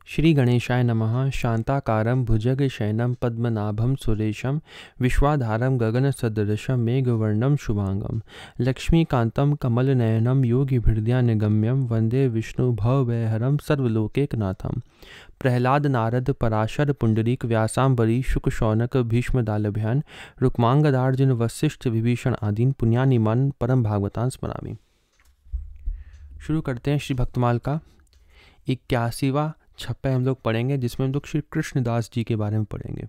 श्री गणेशाय नमः। शांताकारं भुजगशयनं पद्मनाभं सुरेशं विश्वाधारं गगनसदृशं मेघवर्णं शुभांगं लक्ष्मीकान्तं कमलनयनं योगिभिर्ध्यानगम्यं वन्दे विष्णुभवभयहरं सर्वलोकैकनाथं। प्रह्लाद नारद पराशर पुंडरीक व्यासांबरी शुक शौनक भीष्मदालभ्यान रुक्मांगदार्जुन वशिष्ठ विभीषण आदीन पुण्यानिमान परम भागवतां स्मरामि। शुरू करते हैं श्री भक्तमाल का 81वां छप्पा हम लोग पढ़ेंगे, जिसमें हम लोग श्री कृष्णदास जी के बारे में पढ़ेंगे।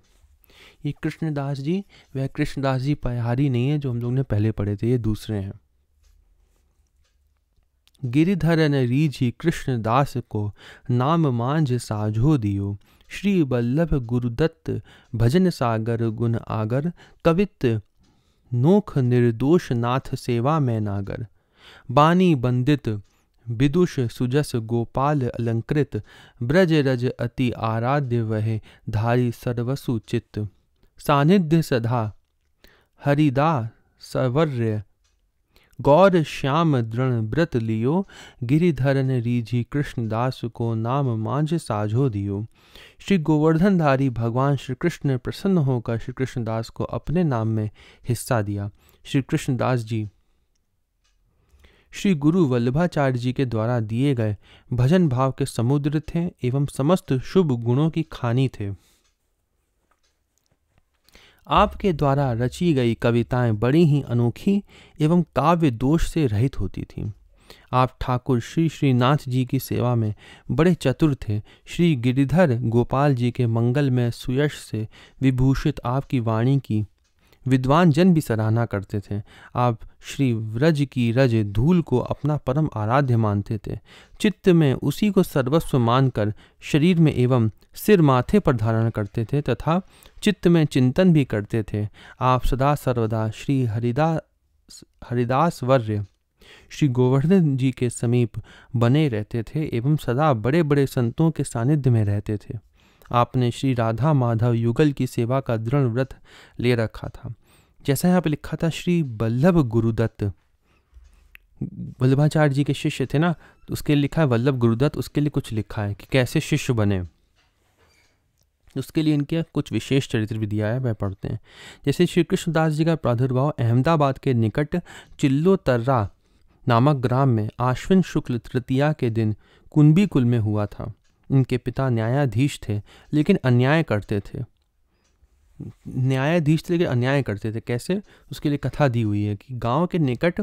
ये कृष्णदास जी वह कृष्णदास जी पहाड़ी नहीं है जो हम लोग ने पहले पढ़े थे, ये दूसरे हैं। गिरिधर न रीझी कृष्णदास को नाम मांझ साझो दियो। श्री बल्लभ गुरुदत्त भजन सागर गुण आगर कवित नोख निर्दोष नाथ सेवा में नागर। बानी बंदित विदुष सुजस गोपाल अलंकृत ब्रज रज अति आराध्य वह धारी सर्वसु चित्त। सानिध्य सदा हरिदा सवर्य गौर श्याम दृढ़ व्रत लियो। गिरिधरन रीझी कृष्णदास को नाम मांझ साझो दियो। श्री गोवर्धनधारी भगवान श्री कृष्ण ने प्रसन्न होकर श्री कृष्णदास को अपने नाम में हिस्सा दिया। श्री कृष्णदास जी श्री गुरु वल्लभाचार्य जी के द्वारा दिए गए भजन भाव के समुद्र थे एवं समस्त शुभ गुणों की खानी थे। आपके द्वारा रची गई कविताएं बड़ी ही अनोखी एवं काव्य दोष से रहित होती थीं। आप ठाकुर श्री श्रीनाथ जी की सेवा में बड़े चतुर थे। श्री गिरिधर गोपाल जी के मंगल में सुयश से विभूषित आपकी वाणी की विद्वान जन भी सराहना करते थे। आप श्री व्रज की रज धूल को अपना परम आराध्य मानते थे। चित्त में उसी को सर्वस्व मानकर शरीर में एवं सिर माथे पर धारण करते थे तथा चित्त में चिंतन भी करते थे। आप सदा सर्वदा श्री हरिदास वर्य श्री गोवर्धन जी के समीप बने रहते थे एवं सदा बड़े बड़े संतों के सानिध्य में रहते थे। आपने श्री राधा माधव युगल की सेवा का दृढ़ व्रत ले रखा था। जैसा यहाँ पे लिखा था श्री वल्लभ गुरुदत्त, वल्लभाचार्य जी के शिष्य थे ना, तो उसके लिए लिखा है वल्लभ गुरुदत्त। उसके लिए कुछ लिखा है कि कैसे शिष्य बने, उसके लिए इनके कुछ विशेष चरित्र भी दिया है, वह पढ़ते हैं। जैसे श्री कृष्णदास जी का प्रादुर्भाव अहमदाबाद के निकट चिल्लोतर्रा नामक ग्राम में आश्विन शुक्ल तृतीया के दिन कुंभी कुल में हुआ था। इनके पिता न्यायाधीश थे लेकिन अन्याय करते थे। न्यायाधीश थे लेकिन अन्याय करते थे। कैसे? उसके लिए कथा दी हुई है कि गांव के निकट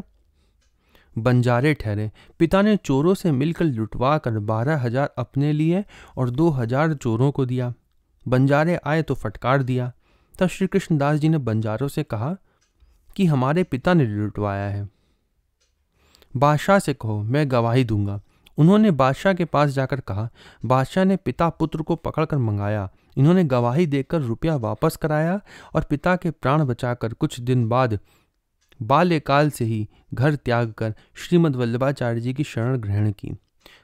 बंजारे ठहरे। पिता ने चोरों से मिलकर लुटवा कर 12,000 अपने लिए और 2,000 चोरों को दिया। बंजारे आए तो फटकार दिया। तब श्री कृष्णदास जी ने बंजारों से कहा कि हमारे पिता ने लुटवाया है, बादशाह से कहो, मैं गवाही दूंगा। उन्होंने बादशाह के पास जाकर कहा। बादशाह ने पिता पुत्र को पकड़कर मंगाया। इन्होंने गवाही देकर रुपया वापस कराया और पिता के प्राण बचाकर कुछ दिन बाद बाल्यकाल से ही घर त्याग कर श्रीमद् वल्लभाचार्य जी की शरण ग्रहण की।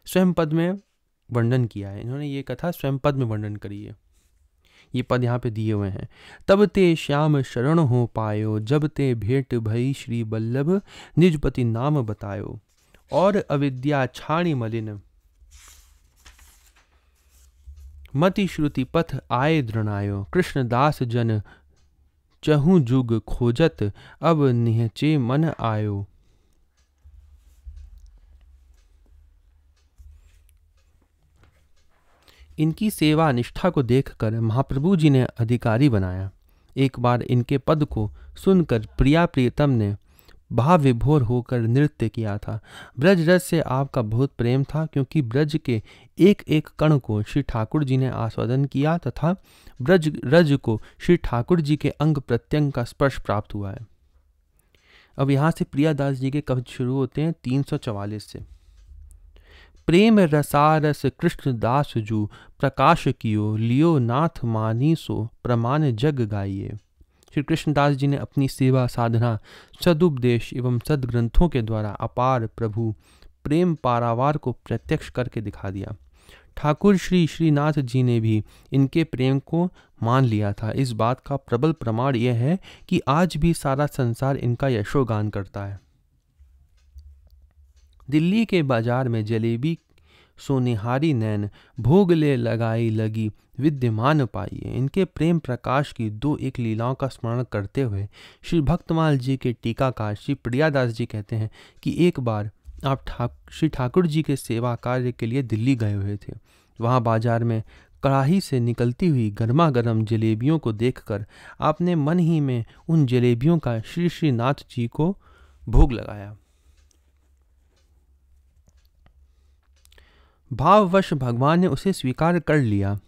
स्वयं पद में वर्णन किया है इन्होंने, ये कथा स्वयं पद में वर्णन करी है। ये पद यहाँ पे दिए हुए हैं। तब ते श्याम शरण हो पायो, जब ते भेंट भई श्री वल्लभ निजपति नाम बतायो। और अविद्या छाणी मलिन मति श्रुति पथ आए दृणायो। कृष्णदास जन चहु जुग खोजत, अब निहचे मन आयो। इनकी सेवा निष्ठा को देखकर महाप्रभु जी ने अधिकारी बनाया। एक बार इनके पद को सुनकर प्रिया प्रियतम ने भाव विभोर होकर नृत्य किया था। ब्रज रज से आपका बहुत प्रेम था, क्योंकि ब्रज के एक एक कण को श्री ठाकुर जी ने आस्वादन किया तथा ब्रज रज को श्री ठाकुर जी के अंग प्रत्यंग का स्पर्श प्राप्त हुआ है। अब यहाँ से प्रियादास जी के कवच शुरू होते हैं 344 से। प्रेम रसारस कृष्णदास जू प्रकाश कियो, लियो नाथ मानी सो प्रमाण जग गाइए। श्री कृष्णदास जी ने अपनी सेवा साधना सदुपदेश एवं सदग्रंथों के द्वारा अपार प्रभु प्रेम पारावार को प्रत्यक्ष करके दिखा दिया। ठाकुर श्री श्रीनाथ जी ने भी इनके प्रेम को मान लिया था। इस बात का प्रबल प्रमाण यह है कि आज भी सारा संसार इनका यशोगान करता है। दिल्ली के बाजार में जलेबी सोनिहारी नैन भोग ले लगाई लगी विद्यमान पाइए। इनके प्रेम प्रकाश की दो एक लीलाओं का स्मरण करते हुए श्री भक्तमाल जी के टीकाकार श्री प्रियादास जी कहते हैं कि एक बार आप श्री ठाकुर जी के सेवा कार्य के लिए दिल्ली गए हुए थे। वहाँ बाजार में कड़ाही से निकलती हुई गर्मा गर्म जलेबियों को देखकर आपने मन ही में उन जलेबियों का श्री श्रीनाथ जी को भोग लगाया। भाववश भगवान ने उसे स्वीकार कर लिया।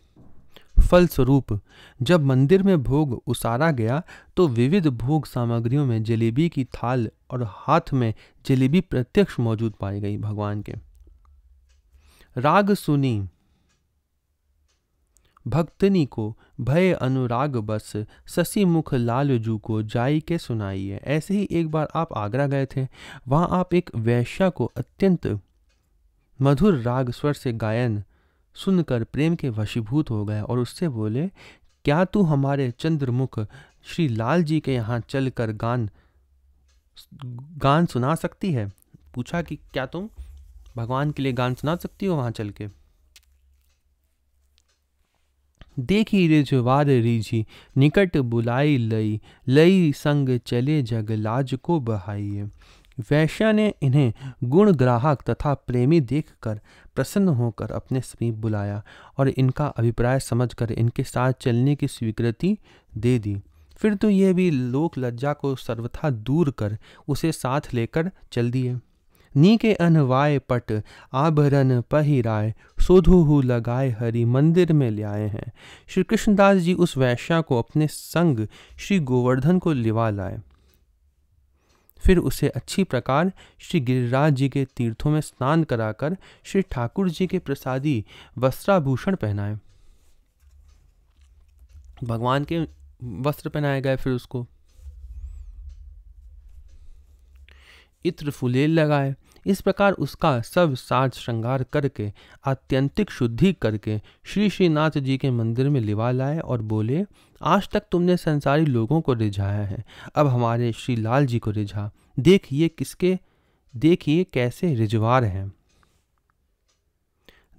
फलस्वरूप जब मंदिर में भोग उसारा गया तो विविध भोग सामग्रियों में जलेबी की थाल और हाथ में जलेबी प्रत्यक्ष मौजूद पाई गई। भगवान के राग सुनी भक्तनी को भय अनुराग बस ससी मुख लाल जू को जाई के सुनाइए। ऐसे ही एक बार आप आगरा गए थे। वहां आप एक वैश्या को अत्यंत मधुर राग स्वर से गायन सुनकर प्रेम के वशीभूत हो गए और उससे बोले, क्या तू हमारे चंद्रमुख श्री लाल जी के यहाँ चलकर गान सुना सकती है। पूछा कि क्या तुम भगवान के लिए गान सुना सकती हो वहां चल के। देखी रिजवार रीझी निकट बुलाई लई लई संग चले जग लाज को बहाइए। वैश्या ने इन्हें गुण ग्राहक तथा प्रेमी देखकर प्रसन्न होकर अपने समीप बुलाया और इनका अभिप्राय समझकर इनके साथ चलने की स्वीकृति दे दी। फिर तो ये भी लोक लज्जा को सर्वथा दूर कर उसे साथ लेकर चल दिए। नी के अनवाय पट आभरण पहिराए सोधु लगाए हरि मंदिर में ले आए हैं। श्री कृष्णदास जी उस वैश्या को अपने संग श्री गोवर्धन को लिवा लाए। फिर उसे अच्छी प्रकार श्री गिरिराज जी के तीर्थों में स्नान कराकर श्री ठाकुर जी के प्रसादी वस्त्राभूषण पहनाए। भगवान के वस्त्र पहनाए गए। फिर उसको इत्र फुलेल लगाए। इस प्रकार उसका सब साज श्रृंगार करके आत्यंतिक शुद्धि करके श्री श्रीनाथ जी के मंदिर में लिवा लाए और बोले, आज तक तुमने संसारी लोगों को रिझाया है, अब हमारे श्री लाल जी को रिझा। देखिए कैसे रिजवार हैं।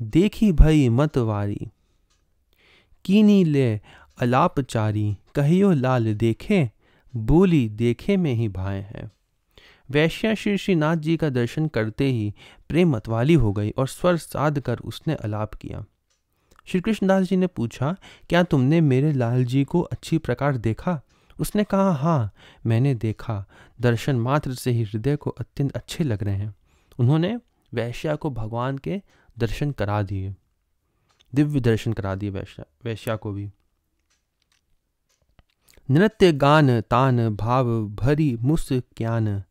देखी भई मतवारी कीनी ले अलापचारी कहियो लाल देखे बोली देखे में ही भाए हैं। वैश्या श्री श्रीनाथ जी का दर्शन करते ही प्रेम मतवाली हो गई और स्वर साध कर उसने अलाप किया। श्री कृष्णदास जी ने पूछा, क्या तुमने मेरे लाल जी को अच्छी प्रकार देखा? उसने कहा, हाँ मैंने देखा। दर्शन मात्र से ही हृदय को अत्यंत अच्छे लग रहे हैं। उन्होंने वैश्या को भगवान के दर्शन करा दिए, दिव्य दर्शन करा दिए वैश्या को भी। नृत्य गान तान भाव भरी मुस्क्यान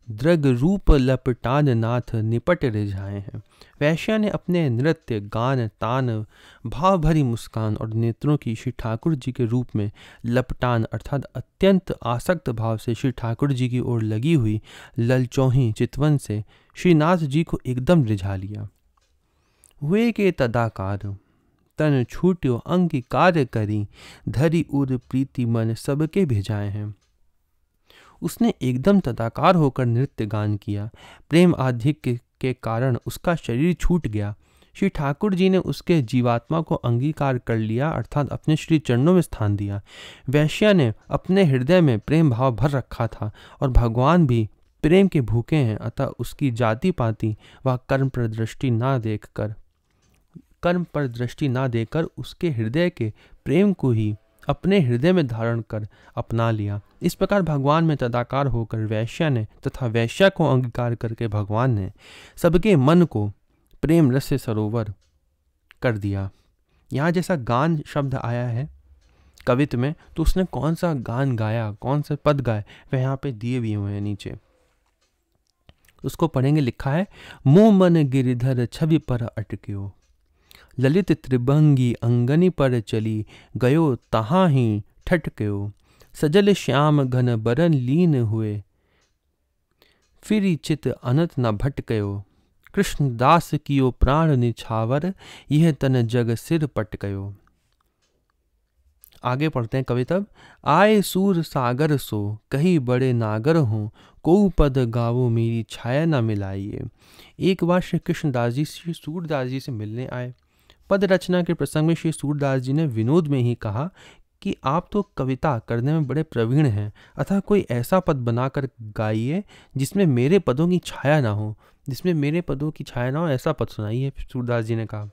द्रग रूप लपटान नाथ निपट रिझाए हैं। वैश्या ने अपने नृत्य गान तान भाव भरी मुस्कान और नेत्रों की श्री ठाकुर जी के रूप में लपटान अर्थात अत्यंत आसक्त भाव से श्री ठाकुर जी की ओर लगी हुई ललचौही चितवन से श्रीनाथ जी को एकदम रिझा लिया। हुए के तदाकार तन छूट्यो अंगीकार करी धरी उर प्रीति मन सबके भेजाए हैं। उसने एकदम तदाकार होकर नृत्य गान किया। प्रेम आधिक्य के कारण उसका शरीर छूट गया। श्री ठाकुर जी ने उसके जीवात्मा को अंगीकार कर लिया अर्थात अपने श्री चरणों में स्थान दिया। वैश्या ने अपने हृदय में प्रेम भाव भर रखा था और भगवान भी प्रेम के भूखे हैं, अतः उसकी जाति पाति व कर्म पर दृष्टि ना देकर उसके हृदय के प्रेम को ही अपने हृदय में धारण कर अपना लिया। इस प्रकार भगवान में तदाकार होकर वैश्या ने तथा वैश्या को अंगीकार करके भगवान ने सबके मन को प्रेम रस से सरोवर कर दिया। यहाँ जैसा गान शब्द आया है कवित्व में, तो उसने कौन सा गान गाया, कौन से पद गाए, वह यहाँ पे दिए भी हुए हैं नीचे, उसको पढ़ेंगे। लिखा है, मुँह मन गिरिधर छवि पर अटक्यो ललित त्रिभंगी अंगनी पर चली गयो तहाँ ही ठटक्यो सजल श्याम घन बरन लीन हुए फिरी चित अनंत न भटक्यो कृष्णदास कियो प्राण निछावर यह तन जग सिर पटक्यो। आगे पढ़ते हैं कविता। आए सूर सागर सो कहीं बड़े नागर हों कोऊ पद गावो मेरी छाया न मिलाइए। एक बार श्री कृष्णदास जी श्री सूरदास जी से मिलने आए। पद रचना के प्रसंग में श्री सूरदास जी ने विनोद में ही कहा कि आप तो कविता करने में बड़े प्रवीण हैं, अतः कोई ऐसा पद बनाकर गाइए जिसमें मेरे पदों की छाया ना हो, जिसमें मेरे पदों की छाया ना हो, ऐसा पद सुनाइए। सूरदास जी ने कहा,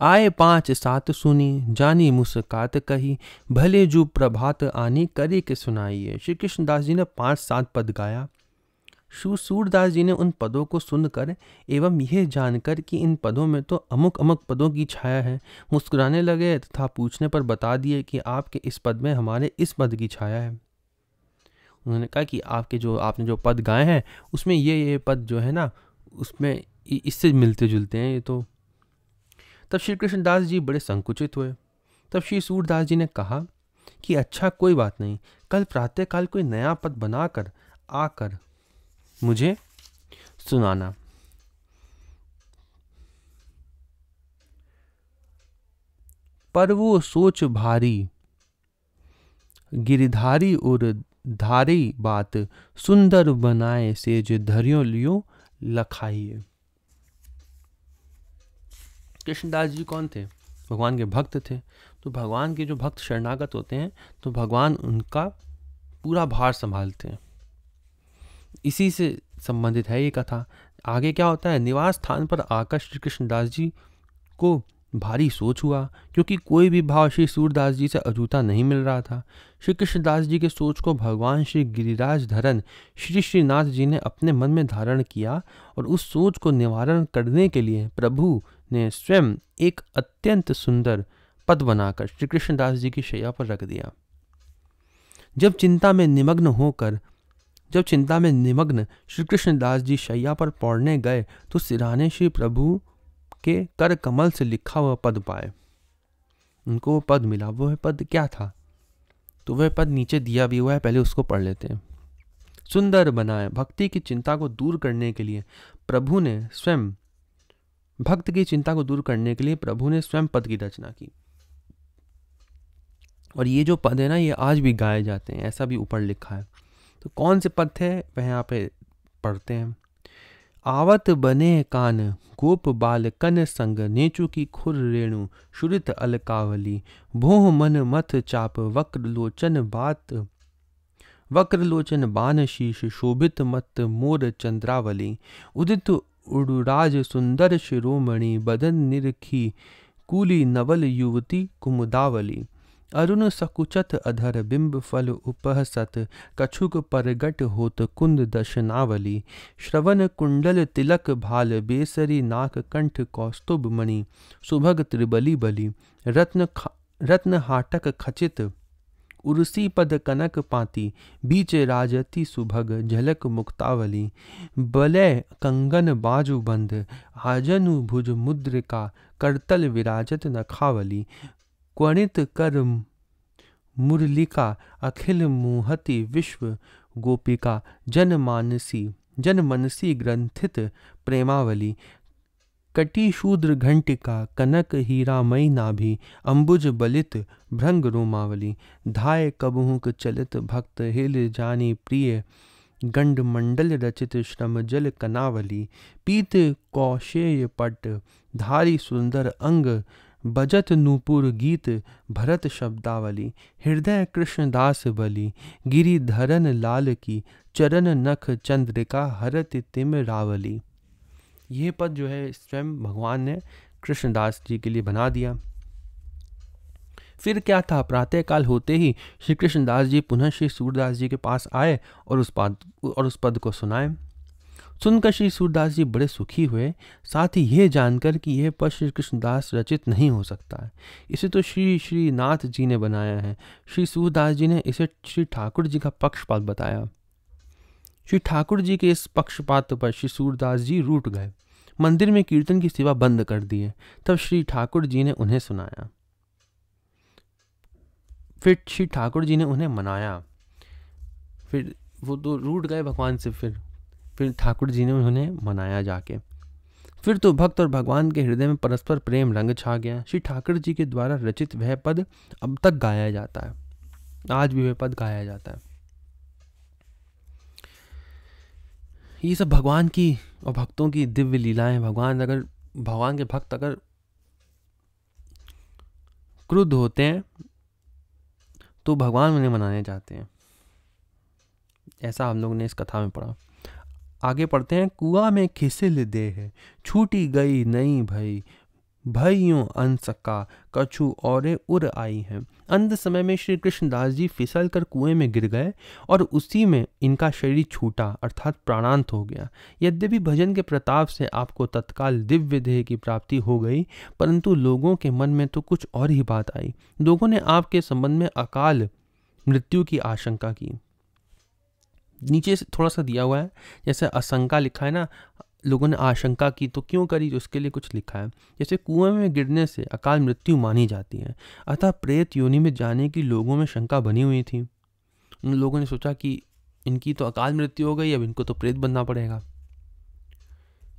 आए 5-7 सुनी जानी मुस्कात कही, भले जो प्रभात आनी करे के सुनाइए। श्री कृष्णदास जी ने 5-7 पद गाया। सूरदास जी ने उन पदों को सुनकर एवं यह जानकर कि इन पदों में तो अमुक अमुक पदों की छाया है, मुस्कुराने लगे तथा पूछने पर बता दिए कि आपके इस पद में हमारे इस पद की छाया है। उन्होंने कहा कि आपने जो पद गाए हैं उसमें ये पद जो है ना, उसमें इससे मिलते जुलते हैं ये तो। तब श्री कृष्णदास जी बड़े संकुचित हुए। तब श्री सूरदास जी ने कहा कि अच्छा कोई बात नहीं, कल प्रातःकाल कोई नया पद बनाकर आकर मुझे सुनाना। पर वो सोच भारी गिरधारी और धारी बात, सुंदर बनाए सेज धरियो लियो लखाइए। कृष्णदास जी कौन थे? भगवान के भक्त थे। तो भगवान के जो भक्त शरणागत होते हैं तो भगवान उनका पूरा भार संभालते हैं। इसी से संबंधित है ये कथा। आगे क्या होता है, निवास स्थान पर आकर श्री कृष्णदास जी को भारी सोच हुआ, क्योंकि कोई भी भाव श्री सूरदास जी से अजूता नहीं मिल रहा था। श्री कृष्णदास जी के सोच को भगवान श्री गिरिराज धरन श्री श्रीनाथ जी ने अपने मन में धारण किया और उस सोच को निवारण करने के लिए प्रभु ने स्वयं एक अत्यंत सुंदर पद बनाकर श्री कृष्णदास जी की शैया पर रख दिया। जब चिंता में निमग्न श्री कृष्णदास जी शैया पर पौड़ने गए तो सिरहाने श्री प्रभु के कर कमल से लिखा हुआ पद पाए। उनको वो पद मिला। वह पद क्या था? तो वह पद नीचे दिया भी हुआ है, पहले उसको पढ़ लेते हैं। सुंदर बनाए, भक्ति की चिंता को दूर करने के लिए प्रभु ने स्वयं पद की रचना की। और ये जो पद है ना, ये आज भी गाए जाते हैं, ऐसा भी ऊपर लिखा है। तो कौन से पद थे वह यहाँ पे पढ़ते हैं। आवत बने कान गोप बाल कन संग, नेचु की खुर रेणु शुरित अलकावली, भोह मन मथ चाप वक्र लोचन बान शीश, शोभित मत मोर चंद्रावली, उदित उड़ुराज सुंदर शिरोमणि, बदन निरखी कूली नवल युवती कुमुदावली, अरुण सकुचत अधर बिंब फल उपहसत, कछुक परगट होत कुंद दशनावली, श्रवण कुंडल तिलक भाल, बेसरी नाक कंठ कौस्तुभ मणि, सुभग त्रिबली बली, रत्न हाटक खचित, उर्सी पद कनक पाती, बीच राजती सुभग, झलक मुक्तावली, बलय कंगन बाजू बंद, आजनु भुज मुद्रिका, करतल विराजत नखावली, क्वणित कर मुरलिका, अखिल मुहति विश्व गोपिका, जनमनसी ग्रंथित प्रेमावली, कटी शूद्र घंटिका, कनक हीरामयी नाभि, अंबुज बलित भृंग रोमावली, धाय कबहुक चलित भक्त, हिल जानी प्रिय गंड मंडल रचित, श्रम जल कनावली, पीत कौशेय पट धारी सुंदर अंग, बजत नूपुर गीत भरत शब्दावली, हृदय कृष्णदास बली, गिरिधरन लाल की, चरण नख चंद्रिका, हरत तिम रावली। ये पद जो है स्वयं भगवान ने कृष्णदास जी के लिए बना दिया। फिर क्या था, प्रातःकाल होते ही श्री कृष्णदास जी पुनः श्री सूरदास जी के पास आए और उस पद को सुनाए। सुनकर श्री सूरदास जी बड़े सुखी हुए, साथ ही यह जानकर कि यह पद श्री कृष्णदास रचित नहीं हो सकता है, इसे तो श्री श्रीनाथ जी ने बनाया है। श्री सूरदास जी ने इसे श्री ठाकुर जी का पक्षपात बताया। श्री ठाकुर जी के इस पक्षपात पर श्री सूरदास जी रूठ गए, मंदिर में कीर्तन की सेवा बंद कर दिए। तब श्री ठाकुर जी ने उन्हें सुनाया, फिर श्री ठाकुर जी ने उन्हें मनाया। फिर वो तो रूठ गए भगवान से, फिर ठाकुर जी ने उन्हें मनाया जाके। फिर तो भक्त और भगवान के हृदय में परस्पर प्रेम रंग छा गया। श्री ठाकुर जी के द्वारा रचित वह पद अब तक गाया जाता है, आज भी वह पद गाया जाता है। ये सब भगवान की और भक्तों की दिव्य लीलाएं। भगवान के भक्त अगर क्रुद्ध होते हैं तो भगवान उन्हें मनाने जाते हैं। ऐसा हम लोगों ने इस कथा में पढ़ा। आगे पढ़ते हैं। कुआं में खिसिल दे है, छूटी गई नई भई, भइयों अनसका कछु औरे उर आई हैं। अंत समय में श्री कृष्णदास जी फिसल कर कुएं में गिर गए और उसी में इनका शरीर छूटा अर्थात प्राणांत हो गया। यद्यपि भजन के प्रताप से आपको तत्काल दिव्य देह की प्राप्ति हो गई, परंतु लोगों के मन में तो कुछ और ही बात आई। लोगों ने आपके संबंध में अकाल मृत्यु की आशंका की। नीचे से थोड़ा सा दिया हुआ है, जैसे आशंका लिखा है ना, लोगों ने आशंका की तो क्यों करी, उसके लिए कुछ लिखा है। जैसे कुएं में गिरने से अकाल मृत्यु मानी जाती है, अतः प्रेत योनि में जाने की लोगों में शंका बनी हुई थी। उन लोगों ने सोचा कि इनकी तो अकाल मृत्यु हो गई, अब इनको तो प्रेत बनना पड़ेगा,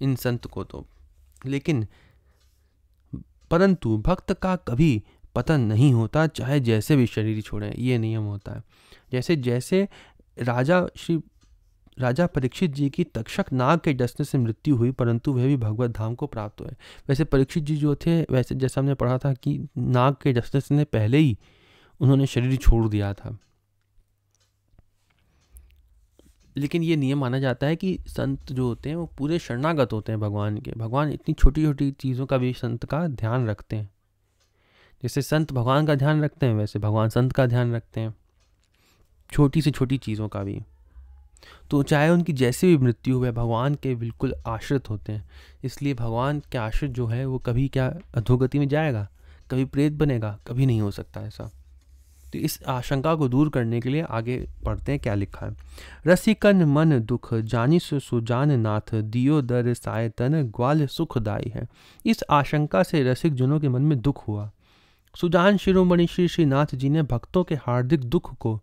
इन संत को तो। लेकिन परंतु भक्त का कभी पतन नहीं होता, चाहे जैसे भी शरीर छोड़े, ये नियम होता है। जैसे जैसे राजा परीक्षित जी की तक्षक नाग के डसने से मृत्यु हुई, परंतु वह भी भगवत धाम को प्राप्त हुए। वैसे परीक्षित जी जो थे, वैसे जैसा हमने पढ़ा था कि नाग के डसने से पहले ही उन्होंने शरीर छोड़ दिया था। लेकिन ये नियम माना जाता है कि संत जो होते हैं वो पूरे शरणागत होते हैं भगवान के। भगवान इतनी छोटी छोटी चीज़ों का भी संत का ध्यान रखते हैं। जैसे संत भगवान का ध्यान रखते हैं, वैसे भगवान संत का ध्यान रखते हैं, छोटी से छोटी चीज़ों का भी। तो चाहे उनकी जैसी भी मृत्यु हुए, भगवान के बिल्कुल आश्रित होते हैं। इसलिए भगवान के आश्रित जो है वो कभी क्या अधोगति में जाएगा, कभी प्रेत बनेगा, कभी नहीं हो सकता ऐसा। तो इस आशंका को दूर करने के लिए आगे पढ़ते हैं क्या लिखा है। रसिकन मन दुख जानी सुजान नाथ, दियो दर सायतन ग्वाल सुखदाई है। इस आशंका से रसिक जनों के मन में दुख हुआ। सुजान शिरोमणि श्री श्रीनाथ जी ने भक्तों के हार्दिक दुख को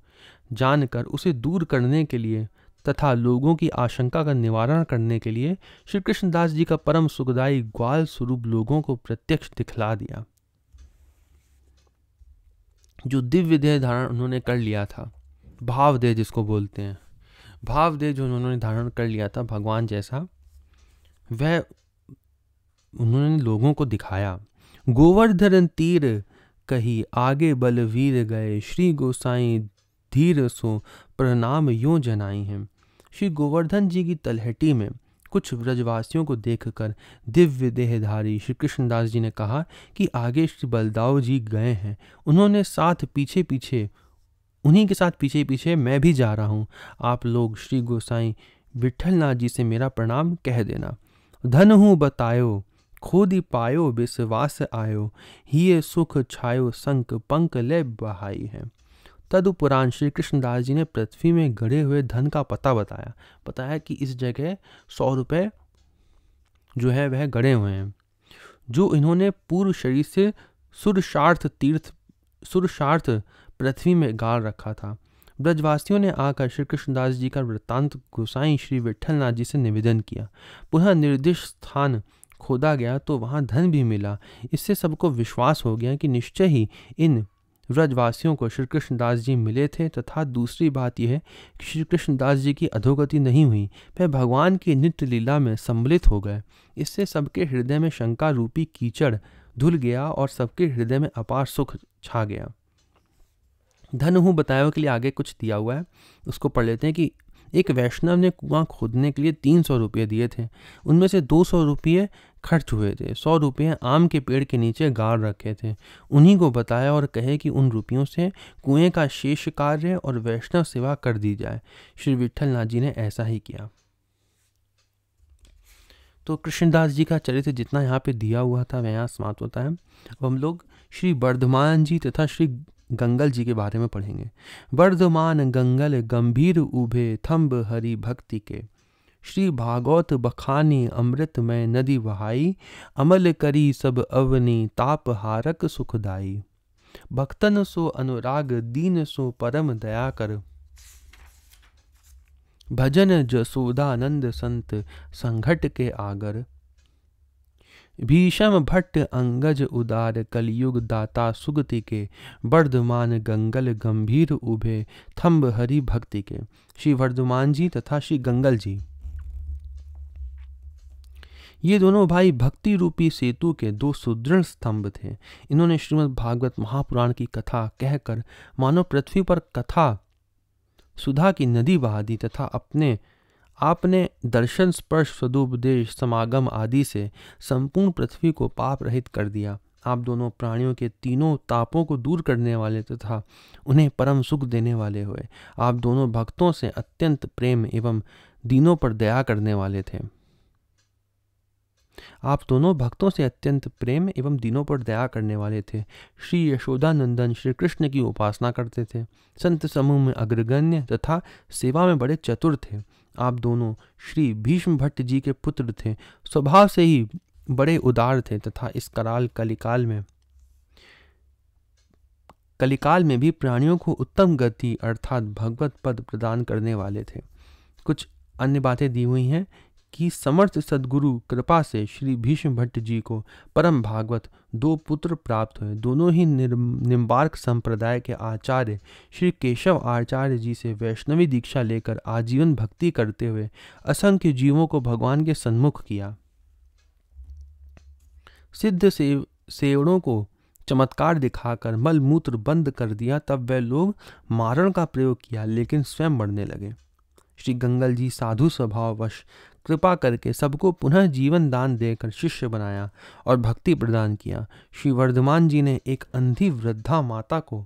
जानकर उसे दूर करने के लिए तथा लोगों की आशंका का निवारण करने के लिए श्री कृष्णदास जी का परम सुखदायी ग्वाल स्वरूप लोगों को प्रत्यक्ष दिखला दिया। जो दिव्य देह धारण उन्होंने कर लिया था, भाव देह जिसको बोलते हैं, भाव देह जो उन्होंने धारण कर लिया था भगवान जैसा, वह उन्होंने लोगों को दिखाया। गोवर्धन तीर कही आगे बलवीर गए, श्री गोसाई धीर सो प्रणाम यों जनाई हैं। श्री गोवर्धन जी की तलहटी में कुछ ब्रजवासियों को देखकर दिव्य देहधारी श्री कृष्णदास जी ने कहा कि आगे श्री बलदाव जी गए हैं, उन्होंने उन्हीं के साथ पीछे पीछे मैं भी जा रहा हूँ। आप लोग श्री गोसाई विठलनाथ जी से मेरा प्रणाम कह देना। धन हूँ बतायो खोदी पायो, विश्वास आयो, हिये सुख छायो, संक पंक ले बहाई है। तदुपरांत श्री कृष्णदास जी ने पृथ्वी में गड़े हुए धन का पता बताया कि इस जगह 100 रुपये जो है वह गड़े हुए हैं, जो इन्होंने पूर्व शरीर से सुरशार्थ पृथ्वी में गाड़ रखा था। ब्रजवासियों ने आकर श्री कृष्णदास जी का वृत्तांत गोसाई श्री विठलनाथ जी से निवेदन किया। पुनः निर्दिष्ट स्थान खोदा गया तो वहां धन भी मिला। इससे सबको विश्वास हो गया कि निश्चय ही इन व्रजवासियों को श्री कृष्णदास जी मिले थे। तथा दूसरी बात यह है कि श्री कृष्णदास जी की अधोगति नहीं हुई, वह भगवान की नित्य लीला में सम्मिलित हो गए। इससे सबके हृदय में शंका रूपी कीचड़ धुल गया और सबके हृदय में अपार सुख छा गया। धन हूँ बतायो के लिए आगे कुछ दिया हुआ है, उसको पढ़ लेते हैं कि एक वैष्णव ने कुआं खोदने के लिए 300 रुपये दिए थे। उनमें से 200 रुपये खर्च हुए थे। 100 रुपये आम के पेड़ के नीचे गाड़ रखे थे। उन्हीं को बताया और कहे कि उन रुपयों से कुएं का शेष कार्य और वैष्णव सेवा कर दी जाए। श्री विठलनाथ जी ने ऐसा ही किया। तो कृष्णदास जी का चरित्र जितना यहाँ पे दिया हुआ था वह यहाँ समाप्त होता है। अब हम लोग श्री वर्धमान जी तथा श्री गंगल जी के बारे में पढ़ेंगे। वर्धमान गंगल गंभीर उभे थम्ब हरि भक्ति के, श्री भागवत बखानी अमृतमय नदी बहाई, अमल करी सब अवनी ताप हारक सुखदाई। भक्तन सो अनुराग दीन सो परम दया कर, भजन जसोदानंद संत संघट के आगर। भीषम भट्ट अंगज उदार कलयुग दाता सुगति के, वर्धमान गंगल गंभीर उभे थम्ब हरि भक्ति के। श्री वर्धमान जी तथा श्री गंगल जी ये दोनों भाई भक्ति रूपी सेतु के दो सुदृढ़ स्तंभ थे। इन्होंने श्रीमद् भागवत महापुराण की कथा कहकर मानव पृथ्वी पर कथा सुधा की नदी बहा दी तथा आपने दर्शन, स्पर्श, सदुपदेश, समागम आदि से संपूर्ण पृथ्वी को पाप रहित कर दिया। आप दोनों प्राणियों के तीनों तापों को दूर करने वाले तथा उन्हें परम सुख देने वाले हुए। आप दोनों भक्तों से अत्यंत प्रेम एवं दीनों पर दया करने वाले थे। आप दोनों भक्तों से अत्यंत प्रेम एवं दीनों पर दया करने वाले थे। श्री यशोदानंदन श्री कृष्ण की उपासना करते थे। संत समूह में अग्रगण्य तथा सेवा में बड़े चतुर थे। आप दोनों श्री भीष्म भट्ट जी के पुत्र थे। स्वभाव से ही बड़े उदार थे तथा इस कलिकाल में भी प्राणियों को उत्तम गति अर्थात भगवत पद प्रदान करने वाले थे। कुछ अन्य बातें दी हुई हैं कि समर्थ सद्गुरु कृपा से श्री भीष्म भट्ट जी को परम भागवत 2 पुत्र प्राप्त हुए। दोनों ही निम्बार्क संप्रदाय के आचार्य श्री केशव आचार्य जी से वैष्णवी दीक्षा लेकर आजीवन भक्ति करते हुए असंख्य जीवों को भगवान के सन्मुख किया। सिद्ध सेवड़ों को चमत्कार दिखाकर मल मूत्र बंद कर दिया। तब वे लोग मारण का प्रयोग किया लेकिन स्वयं मरने लगे। श्री गंगल जी साधु स्वभाववश कृपा करके सबको पुनः जीवन दान देकर शिष्य बनाया और भक्ति प्रदान किया। श्री वर्धमान जी ने एक अंधी वृद्धा माता को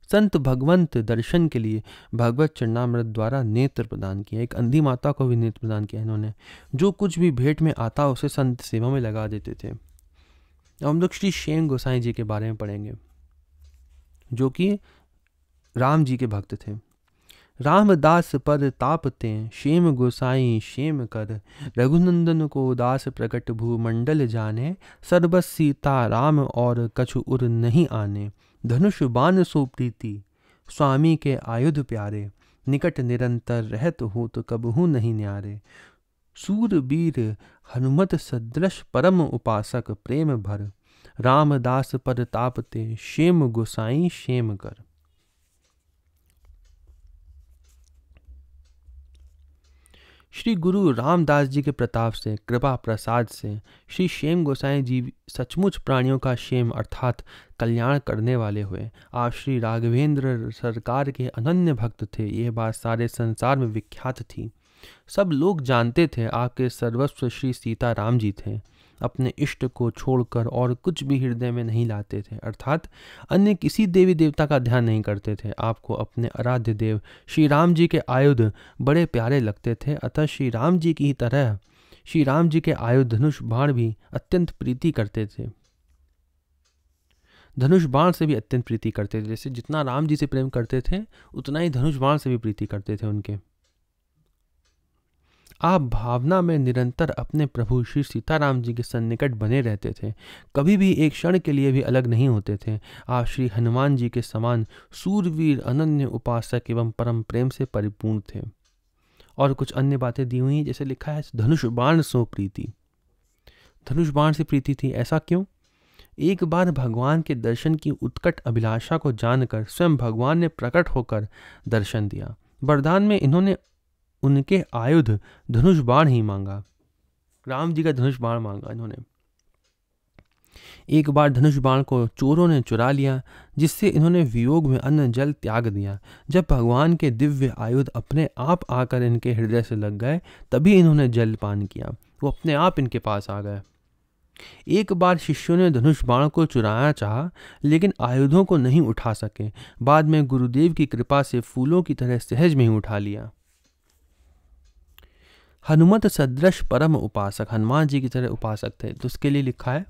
संत भगवंत दर्शन के लिए भगवत चरणामृत द्वारा नेत्र प्रदान किया। एक अंधी माता को भी नेत्र प्रदान किया इन्होंने। जो कुछ भी भेंट में आता उसे संत सेवा में लगा देते थे। अब हम लोग श्री शेम गोसाई जी के बारे में पढ़ेंगे, जो कि राम जी के भक्त थे। रामदास पर तापते शेम गोसाई शेम कर, रघुनंदन को दास प्रकट भूमंडल जाने, सर्बस सीता राम और कछु उर नहीं आने, धनुष बाण सो प्रीति स्वामी के आयुध प्यारे, निकट निरंतर रहत हो तो कबहू नहीं न्यारे, सूरबीर हनुमत सदृश परम उपासक प्रेम भर, रामदास पर तापते शेम गोसाई शेम कर। श्री गुरु रामदास जी के प्रताप से, कृपा प्रसाद से श्री शेम गोसाई जी सचमुच प्राणियों का शेम अर्थात कल्याण करने वाले हुए। आप श्री राघवेंद्र सरकार के अनन्य भक्त थे। यह बात सारे संसार में विख्यात थी। सब लोग जानते थे आपके सर्वस्व श्री सीताराम जी थे। अपने इष्ट को छोड़कर और कुछ भी हृदय में नहीं लाते थे, अर्थात अन्य किसी देवी देवता का ध्यान नहीं करते थे। आपको अपने आराध्य देव श्री राम जी के आयुध बड़े प्यारे लगते थे। अतः श्री राम जी की ही तरह श्री राम जी के आयुध धनुष बाण भी अत्यंत प्रीति करते थे। धनुष बाण से भी अत्यंत प्रीति करते थे। जैसे जितना राम जी से प्रेम करते थे उतना ही धनुष बाण से भी प्रीति करते थे उनके। आप भावना में निरंतर अपने प्रभु श्री सीताराम जी के सन्निकट बने रहते थे। कभी भी एक क्षण के लिए भी अलग नहीं होते थे। आप श्री हनुमान जी के समान सूरवीर अनन्य उपासक एवं परम प्रेम से परिपूर्ण थे। और कुछ अन्य बातें दी हुई हैं, जैसे लिखा है धनुष बाण सो प्रीति। धनुष बाण से प्रीति थी, ऐसा क्यों? एक बार भगवान के दर्शन की उत्कट अभिलाषा को जानकर स्वयं भगवान ने प्रकट होकर दर्शन दिया। वरदान में इन्होंने उनके आयुध धनुष बाण ही मांगा। राम जी का धनुष बाण मांगा इन्होंने। एक बार धनुष बाण को चोरों ने चुरा लिया, जिससे इन्होंने वियोग में अन्न जल त्याग दिया। जब भगवान के दिव्य आयुध अपने आप आकर इनके हृदय से लग गए, तभी इन्होंने जल पान किया। वो अपने आप इनके पास आ गए। एक बार शिष्यों ने धनुष बाण को चुराया चाहा, लेकिन आयुधों को नहीं उठा सके। बाद में गुरुदेव की कृपा से फूलों की तरह सहज में ही उठा लिया। हनुमत सदृश परम उपासक, हनुमान जी की तरह उपासक थे। तो उसके लिए लिखा है,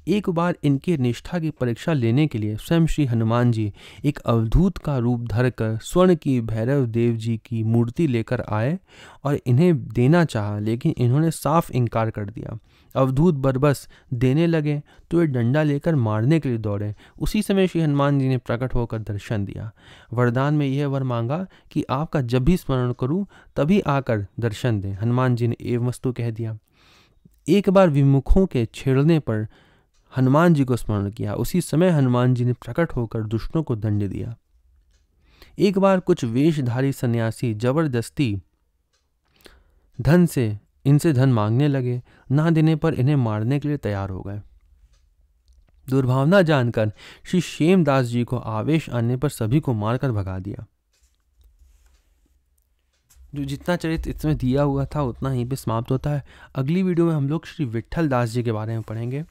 एक बार इनकी निष्ठा की परीक्षा लेने के लिए स्वयं श्री हनुमान जी एक अवधूत का रूप धरकर स्वर्ण की भैरव देव जी की मूर्ति लेकर आए और इन्हें देना चाहा, लेकिन इन्होंने साफ इनकार कर दिया। अवधूत बरबस देने लगे तो वे डंडा लेकर मारने के लिए दौड़े। उसी समय श्री हनुमान जी ने प्रकट होकर दर्शन दिया। वरदान में यह वर मांगा कि आपका जब भी स्मरण करूं तभी आकर दर्शन दें। हनुमान जी ने एवमस्तु कह दिया। एक बार विमुखों के छेड़ने पर हनुमान जी को स्मरण किया। उसी समय हनुमान जी ने प्रकट होकर दुष्टों को दंड दिया। एक बार कुछ वेशधारी सन्यासी जबरदस्ती धन से इनसे धन मांगने लगे। ना देने पर इन्हें मारने के लिए तैयार हो गए। दुर्भावना जानकर श्री क्षेमदास जी को आवेश आने पर सभी को मारकर भगा दिया। जो जितना चरित्र इसमें दिया हुआ था उतना ही पे समाप्त होता है। अगली वीडियो में हम लोग श्री विट्ठल दास जी के बारे में पढ़ेंगे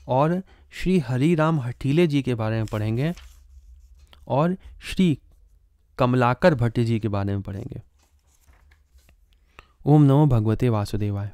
और श्री हरिराम हठीले जी के बारे में पढ़ेंगे और श्री कमलाकर भट्ट जी के बारे में पढ़ेंगे। ओम नमो भगवते वासुदेवाय।